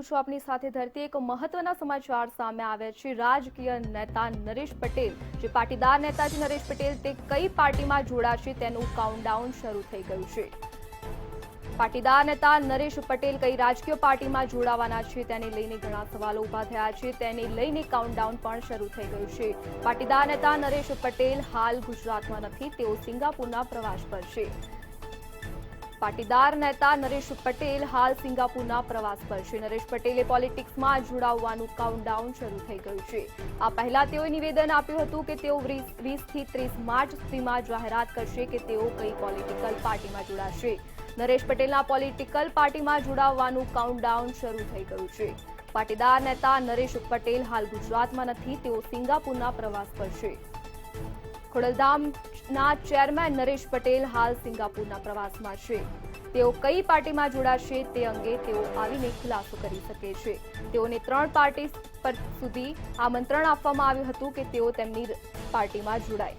છું આપની સાથે ધરતી એક મહત્વના સમાચાર સામે આવ્યા છે। રાજકીય નેતા નરેશ પટેલ, જે પાટીદાર નેતા છે નરેશ પટેલ, તે કઈ પાર્ટીમાં જોડાશે તેનું કાઉન્ટડાઉન શરૂ થઈ ગયું છે। પાટીદાર નેતા નરેશ પટેલ કઈ રાજકીય પાર્ટીમાં જોડાવાના છે તેને લઈને ઘણા સવાલો ઉભા થયા છે। તેને લઈને કાઉન્ટડાઉન પણ શરૂ થઈ ગયું છે। પાટીદાર નેતા નરેશ પટેલ હાલ ગુજરાતમાં નથી, તેઓ સિંગાપુરના પ્રવાસ પર છે। પાટીદાર નેતા નરેશ પટેલ હાલ સિંગાપુરના પ્રવાસ પર છે। નરેશ પટેલે પોલિટિક્સમાં જોડાવવાનું કાઉન્ટડાઉન શરૂ થઈ ગયું છે। આ પહેલા તેઓએ નિવેદન આપ્યું હતું કે તેઓ 20 થી 30 માર્ચ સુધીમાં જાહેરાત કરશે કે તેઓ કઈ પોલિટિકલ પાર્ટીમાં જોડાશે। નરેશ પટેલના પોલિટિકલ પાર્ટીમાં જોડાવવાનું કાઉન્ટડાઉન શરૂ થઈ ગયું છે। પાટીદાર નેતા નરેશ પટેલ હાલ ગુજરાતમાં નથી, તેઓ સિંગાપુરના પ્રવાસ પર છે। ખોડલધામના ચેરમેન નરેશ પટેલ હાલ સિંગાપુરના પ્રવાસમાં છે। તેઓ કઈ પાર્ટીમાં જોડાશે તે અંગે તેઓ આવીને ખુલાસો કરી શકે છે। તેઓને 3 પાર્ટી પર સુધી આમંત્રણ આપવામાં આવ્યું હતું કે તેઓ તેમની પાર્ટીમાં જોડાય।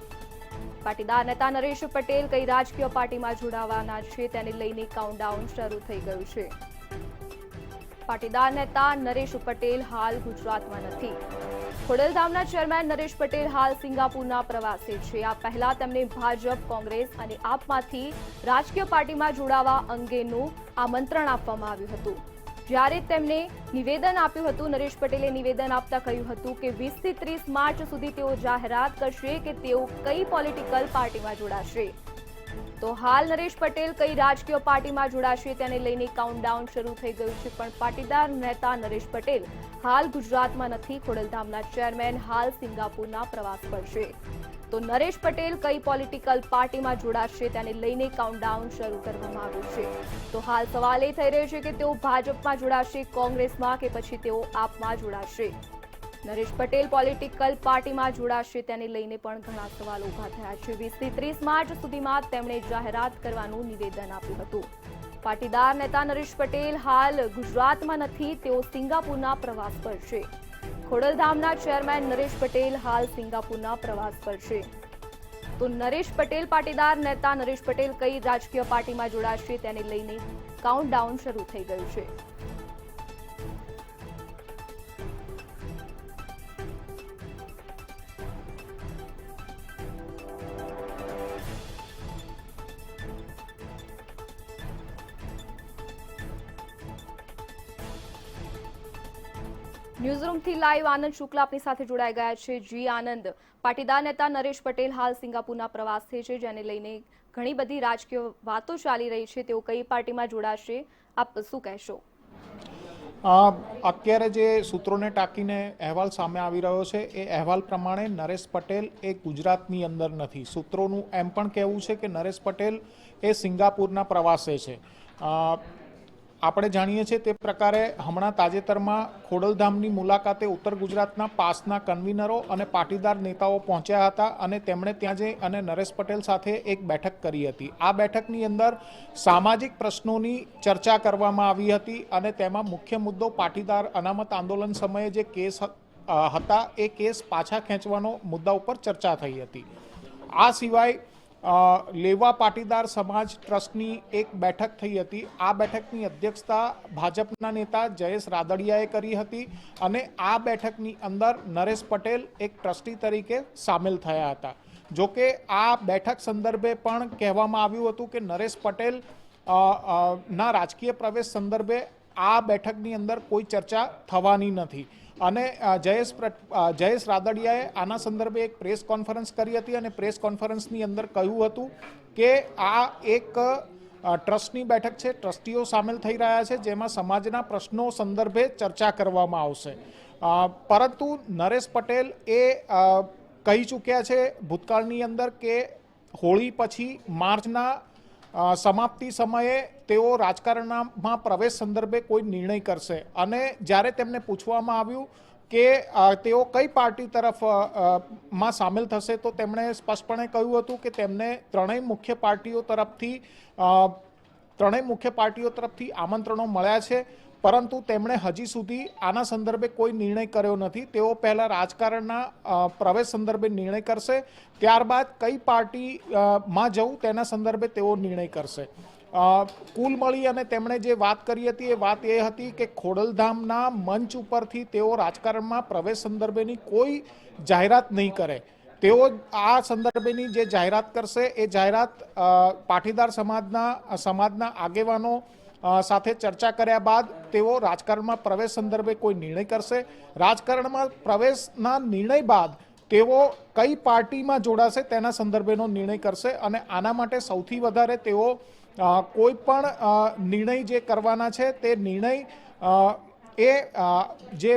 પાટીદાર નેતા નરેશ પટેલ કઈ રાજકીય પાર્ટીમાં જોડાવાના છે તેને લઈને કાઉન્ટડાઉન શરૂ થઈ ગયું છે। પાટીદાર નેતા નરેશ પટેલ હાલ ગુજરાતમાં નથી। ખોડલધામના ચેરમેન નરેશ પટેલ હાલ સિંગાપુરના પ્રવાસે છે। આ પહેલા તેમને ભાજપ, કોંગ્રેસ અને આપમાંથી રાજકીય પાર્ટીમાં જોડાવા અંગેનું આમંત્રણ આપવામાં આવ્યું હતું। જ્યારે તેમને નિવેદન આપ્યું હતું, નરેશ પટેલે નિવેદન આપતા કહ્યું હતું કે 20 થી 30 માર્ચ સુધી તેઓ જાહેરાત કરશે કે તેઓ કઈ પોલિટિકલ પાર્ટીમાં જોડાશે। તો હાલ નરેશ પટેલ કઈ રાજકીય પાર્ટીમાં જોડાશે તેને લઈને કાઉન્ટડાઉન શરૂ થઈ ગયું છે। પણ પાટીદાર નેતા નરેશ પટેલ હાલ ગુજરાતમાં નથી। ખોડલધામના ચેરમેન હાલ સિંગાપુરના પ્રવાસ પર છે। તો નરેશ પટેલ કઈ પોલિટિકલ પાર્ટીમાં જોડાશે તેને લઈને કાઉન્ટડાઉન શરૂ કરવામાં આવ્યું છે। તો હાલ સવાલ એ થઈ રહ્યો છે કે તેઓ ભાજપમાં જોડાશે, કોંગ્રેસમાં કે પછી તેઓ આપમાં જોડાશે। નરેશ પટેલ પોલિટિકલ પાર્ટીમાં જોડાશે તેને લઈને પણ ઘણા સવાલો ઉભા થયા છે। 20 થી 30 માર્ચ સુધીમાં તેમણે જાહેરાત કરવાનું નિવેદન આપ્યું હતું। પાટીદાર નેતા નરેશ પટેલ હાલ ગુજરાતમાં નથી, તેઓ સિંગાપુરના પ્રવાસ પર છે। ખોડલધામના ચેરમેન નરેશ પટેલ હાલ સિંગાપુરના પ્રવાસ પર છે। તો નરેશ પટેલ, પાટીદાર નેતા નરેશ પટેલ કઈ રાજકીય પાર્ટીમાં જોડાશે તેને લઈને કાઉન્ટડાઉન શરૂ થઈ ગયું છે। ન્યૂઝરૂમથી લાઈવ આનંદ શુક્લા આપની સાથે જોડાઈ ગયા છે। જી આનંદ, પાટીદાર નેતા નરેશ પટેલ હાલ સિંગાપુરના પ્રવાસે છે, જેને લઈને ઘણી બધી રાજકીય વાતો ચાલી રહી છે। તેઓ કઈ પાર્ટીમાં જોડાશે, આપ શું કહેશો? અત્યારે જે સૂત્રોને ટાંકીને અહેવાલ સામે આવી રહ્યો છે એ અહેવાલ પ્રમાણે નરેશ પટેલ એ ગુજરાતની અંદર નથી। સૂત્રોનું એમ પણ કહેવું છે કે નરેશ પટેલ એ સિંગાપુરના પ્રવાસે છે। આપણે જાણીએ છીએ તે પ્રકારે હમણાં તાજેતરમાં ખોડલધામની મુલાકાતે ઉત્તર ગુજરાતના પાસના કન્વીનરો અને પાટીદાર નેતાઓ પહોંચ્યા હતા અને તેમણે ત્યાં જઈ અને નરેશ પટેલ સાથે એક બેઠક કરી હતી। આ બેઠકની અંદર સામાજિક પ્રશ્નોની ચર્ચા કરવામાં આવી હતી અને તેમાં મુખ્ય મુદ્દો પાટીદાર અનામત આંદોલન સમયે જે કેસ હતા એ કેસ પાછા ખેંચવાનો મુદ્દા ઉપર ચર્ચા થઈ હતી। આ સિવાય લેવા પાટીદાર સમાજ ટ્રસ્ટની એક બેઠક થઈ હતી। આ બેઠકની અધ્યક્ષતા ભાજપના નેતા જયેશ રાદડિયાએ કરી હતી અને આ બેઠકની અંદર નરેશ પટેલ એક ટ્રસ્ટી તરીકે સામેલ થયા હતા। જોકે આ બેઠક સંદર્ભે પણ કહેવામાં આવ્યું હતું કે નરેશ પટેલ ના રાજકીય પ્રવેશ સંદર્ભે આ બેઠકની અંદર કોઈ ચર્ચા થવાની નથી અને જયેશ રાદડિયાએ આના સંદર્ભે એક પ્રેસ કોન્ફરન્સ કરી હતી અને પ્રેસ કોન્ફરન્સની અંદર કહ્યું હતું કે આ એક ટ્રસ્ટની બેઠક છે, ટ્રસ્ટીઓ સામેલ થઈ રહ્યા છે જેમાં સમાજના પ્રશ્નો સંદર્ભે ચર્ચા કરવામાં આવશે। પરંતુ નરેશ પટેલ એ કહી ચૂક્યા છે ભૂતકાળની અંદર કે હોળી પછી માર્ચના સમાપ્તિ સમયે તેઓ રાજકારણમાં પ્રવેશ સંદર્ભે કોઈ નિર્ણય કરશે અને જ્યારે તેમને પૂછવામાં આવ્યું કે તેઓ કઈ પાર્ટી તરફ માં સામેલ થશે તો તેમણે સ્પષ્ટપણે કહ્યું હતું કે તેમને ત્રણેય મુખ્ય પાર્ટીઓ તરફથી આમંત્રણો મળ્યા છે, પરંતુ તેમણે હજી સુધી આના સંદર્ભે કોઈ નિર્ણય કર્યો નથી। તેઓ પહેલાં રાજકારણના પ્રવેશ સંદર્ભે નિર્ણય કરશે, ત્યારબાદ કઈ પાર્ટીમાં જવું તેના સંદર્ભે તેઓ નિર્ણય કરશે। કુલ મળી અને તેમણે જે વાત કરી હતી એ વાત એ હતી કે ખોડલધામના મંચ ઉપરથી તેઓ રાજકારણમાં પ્રવેશ સંદર્ભેની કોઈ જાહેરાત નહીં કરે. તેઓ આ સંદર્ભેની જે જાહેરાત કરશે એ જાહેરાત પાટીદાર સમાજના આગેવાનો સાથે ચર્ચા કર્યા બાદ તેઓ રાજકારણમાં પ્રવેશ સંદર્ભે કોઈ નિર્ણય કરશે. રાજકારણમાં પ્રવેશના નિર્ણય બાદ તેઓ કઈ પાર્ટીમાં જોડાશે તેના સંદર્ભેનો નિર્ણય કરશે અને આના માટે સૌથી વધારે તેઓ કોઈ પણ નિર્ણય જે કરવાના છે તે નિર્ણય જે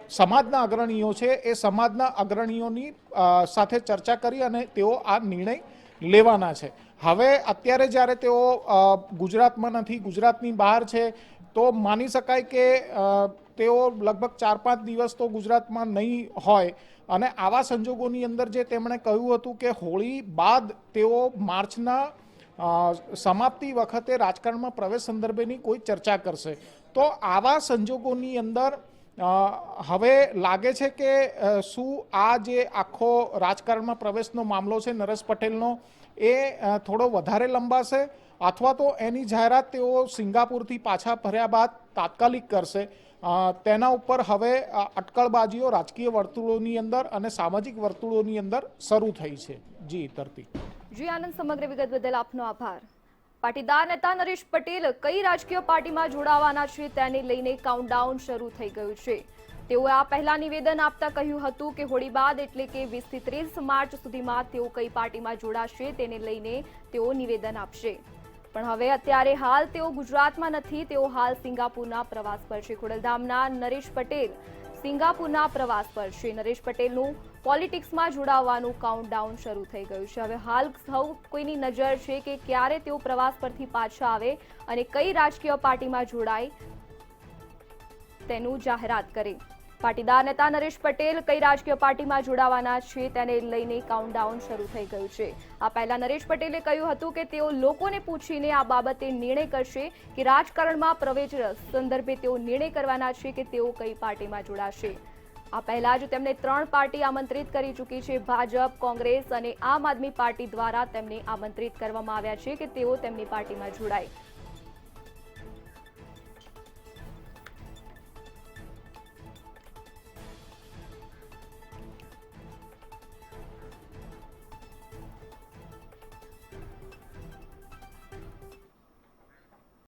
સમાજના અગ્રણીઓ છે એ સમાજના અગ્રણીઓની સાથે ચર્ચા કરી અને તેઓ આ નિર્ણય લેવાના છે. હવે અત્યારે જ્યારે તેઓ ગુજરાતમાં નથી, ગુજરાતની બહાર છે, તો માની શકાય કે તેઓ લગભગ 4-5 દિવસ તો ગુજરાતમાં નહીં હોય અને આવા સંજોગોની અંદર જે તેમણે કહ્યું હતું કે હોળી બાદ તેઓ માર્ચના સમાપ્તિ વખતે રાજકારણમાં પ્રવેશ સંદર્ભેની કોઈ ચર્ચા કરશે. તો આવા સંજોગોની અંદર હવે લાગે છે કે શું આ જે આખો રાજકારણમાં પ્રવેશનો મામલો છે નરેશ પટેલનો એ થોડો વધારે લંબાશે અથવા તો એની જાહેરાત તેઓ સિંગાપુરથી પાછા ફર્યા બાદ તાત્કાલિક કરશે. તેના ઉપર હવે અટકળબાજીઓ રાજકીય વર્તુળોની અંદર અને સામાજિક વર્તુળોની અંદર શરૂ થઈ છે. જી તરતી. જી આનંદ, સમગ્ર વિગત બદલ આપનો આભાર. પાટીદાર નેતા નરેશ પટેલ કઈ રાજકીય પાર્ટીમાં જોડાવાના છે તેને લઈને કાઉન્ટડાઉન શરૂ થઈ ગયું છે. તેઓએ આ પહેલા નિવેદન આપતા કહ્યું હતું કે હોળી બાદ એટલે કે 20 થી 30 માર્ચ સુધીમાં તેઓ કઈ પાર્ટીમાં જોડાશે તેને લઈને તેઓ નિવેદન આપશે. પણ હવે અત્યારે હાલ તેઓ ગુજરાતમાં નથી, તેઓ હાલ સિંગાપુરના પ્રવાસ પર છે. ખોડલધામના નરેશ પટેલ સિંગાપુરના પ્રવાસ પર છે. નરેશ પટેલનું પોલિટિક્સમાં જોડાવાનું કાઉન્ટડાઉન શરૂ થઈ ગયું છે. હવે હાલ સૌ કોઈની નજર છે કે ક્યારે તેઓ પ્રવાસ પરથી પાછા આવે અને કઈ રાજકીય પાર્ટીમાં જોડાય તેનું જાહેરાત કરે. પાટીદાર નેતા નરેશ પટેલ કઈ રાજકીય પાર્ટીમાં જોડાવાના છે તેને લઈને કાઉન્ટડાઉન શરૂ થઈ ગયું છે. આ પહેલા નરેશ પટેલે કહ્યું હતું કે તેઓ લોકોને પૂછીને આ બાબતે નિર્ણય કરશે કે રાજકારણમાં પ્રવેશ સંદર્ભે તેઓ નિર્ણય કરવાના છે કે તેઓ કઈ પાર્ટીમાં જોડાશે. આ પહેલા જ તેમને 3 પાર્ટી આમંત્રિત કરી ચૂકી છે. ભાજપ, કોંગ્રેસ અને આમ આદમી પાર્ટી દ્વારા તેમને આમંત્રિત કરવામાં આવ્યા છે કે તેઓ તેમની પાર્ટીમાં જોડાય.